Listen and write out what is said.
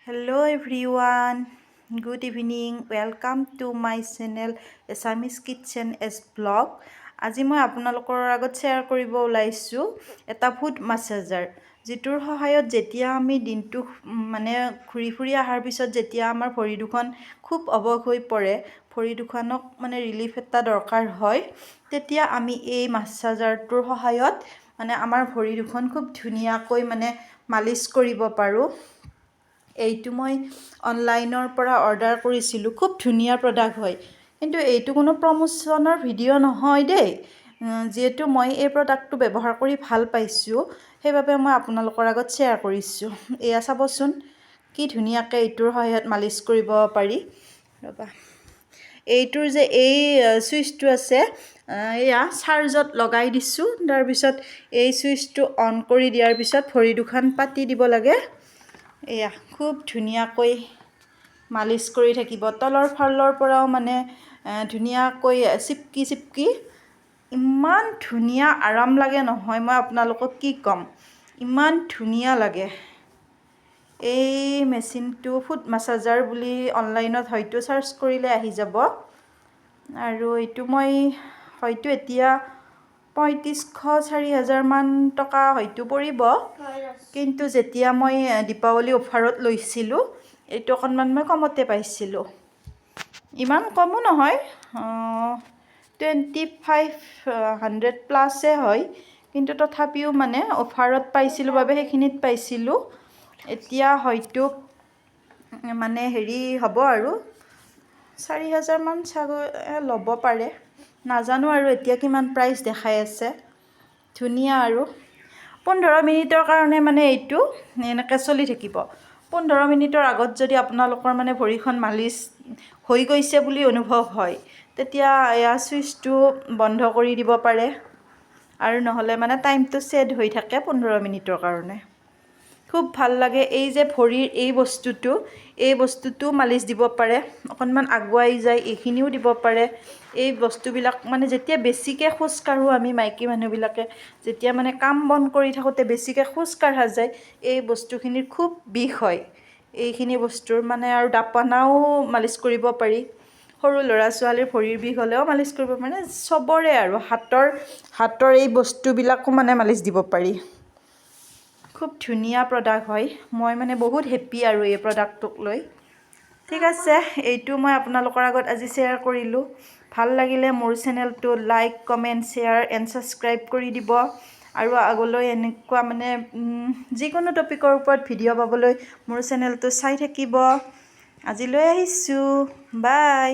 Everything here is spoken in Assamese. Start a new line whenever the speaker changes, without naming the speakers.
Hello everyone, good evening. Welcome to my channel Assamese Kitchen as vlog. আজি মই আপোনালোকৰ আগত শ্বেয়াৰ কৰিব ওলাইছো এটা ফুড মাসাজাৰ যিটোৰ সহায়ত যেতিয়া আমি দিনটো মানে ঘুৰি ফুৰি আহাৰ পিছত যেতিয়া আমাৰ ভৰি দুখন খুব অবস হৈ পৰে ভৰি দুখনক মানে ৰিলিফ এটা দৰকাৰ হয় তেতিয়া আমি এই মাসাজাৰটোৰ সহায়ত মানে আমাৰ ভৰি দুখন খুব ধুনিয়াকৈ মানে মালিশ কৰিব পাৰো এইটো মই অনলাইনৰ পৰা অৰ্ডাৰ কৰিছিলো খুব ধুনিয়া প্ৰডাক্ট হয় কিন্তু এইটো কোনো প্ৰমোশনৰ ভিডিঅ' নহয় দেই যেহেতু মই এই প্ৰডাক্টটো ব্যৱহাৰ কৰি ভাল পাইছো সেইবাবে মই আপোনালোকৰ আগত শ্বেয়াৰ কৰিছো এয়া চাবচোন কি ধুনিয়াকৈ এইটোৰ সহায়ত মালিশ কৰিব পাৰি ৰবা এইটোৰ যে এই সুইচটো আছে এয়া চাৰ্জত লগাই দিছো তাৰ পিছত এই সুইচটো অন কৰি দিয়াৰ পিছত ভৰি দুখন পাতি দিব লাগে এয়া খুব ধুনিয়াকৈ মালিশ কৰি থাকিব তলৰ ফালৰ পৰাও মানে ধুনিয়াকৈ চিপকি ইমান ধুনিয়া আৰাম লাগে নহয় মই আপোনালোকক কি কম ইমান ধুনিয়া লাগে এই মেচিনটো ফুড মাসাজাৰ বুলি অনলাইনত হয়তো সাৰ্চ কৰিলে আহি যাব আৰু এইটো মই হয়তো এতিয়া ৩৫০০-৪০০০ মান টকা হয়তো পৰিব কিন্তু যেতিয়া মই দীপাৱলী অফাৰত লৈছিলো এইটো অকনমান মই কমতে পাইছিলো ইমান কমো নহয় 2500 প্লাসে হয় কিন্তু তথাপিও মানে অফাৰত পাইছিলো বাবে সেইখিনিত পাইছিলো এতিয়া হয়তো মানে হেৰি হ'ব আৰু ৪০০০ মান চাগৈ ল'ব পাৰে নাজানো আৰু এতিয়া কিমান প্ৰাইস দেখাই আছে ধুনিয়া আৰু 15 মিনিটৰ কাৰণে মানে এইটো এনেকৈ চলি থাকিব 15 মিনিটৰ আগত যদি আপোনালোকৰ মানে ভৰিখন মালিশ হৈ গৈছে বুলি অনুভৱ হয় তেতিয়া এয়া সুইচটো বন্ধ কৰি দিব পাৰে আৰু নহলে মানে টাইমটো সেট হৈ থাকে 15 মিনিটৰ কাৰণে খুব ভাল লাগে এই যে ভৰিৰ এই বস্তুটো মালিশ দিব পাৰে অকনমান আগুৱাই যায় এইখিনিও দিব পাৰে এই বস্তুবিলাক মানে যেতিয়া বেছিকৈ খোজ কাঢ়ো আমি মাইকী মানুহবিলাকে যেতিয়া মানে কাম বন কৰি থাকোতে বেছিকৈ খোজ কাঢ়া যায় এই বস্তুখিনিৰ খুব বিষ হয় এইখিনি বস্তুৰ মানে আৰু দাপনাও মালিশ কৰিব পাৰি সৰু ল'ৰা ছোৱালীৰ ভৰিৰ বিষ হ'লেও মালিশ কৰিব মানে সবৰে আৰু হাতৰ এই বস্তুবিলাকো মানে মালিশ দিব পাৰি খুব ধুনিয়া প্ৰডাক্ট হয় মই মানে বহুত হেপী আৰু এই প্ৰডাক্টটোক লৈ ঠিক আছে এইটো মই আপোনালোকৰ আগত আজি শ্বেয়াৰ কৰিলো ভাল লাগিলে মোৰ চেনেলটো like comment share and subscribe কৰি দিব আৰু আগলৈ এনেকুৱা মানে যিকোনো টপিকৰ ওপৰত ভিডিঅ' পাবলৈ মোৰ চেনেলটো চাই থাকিব আজিলৈ আহিছো বাই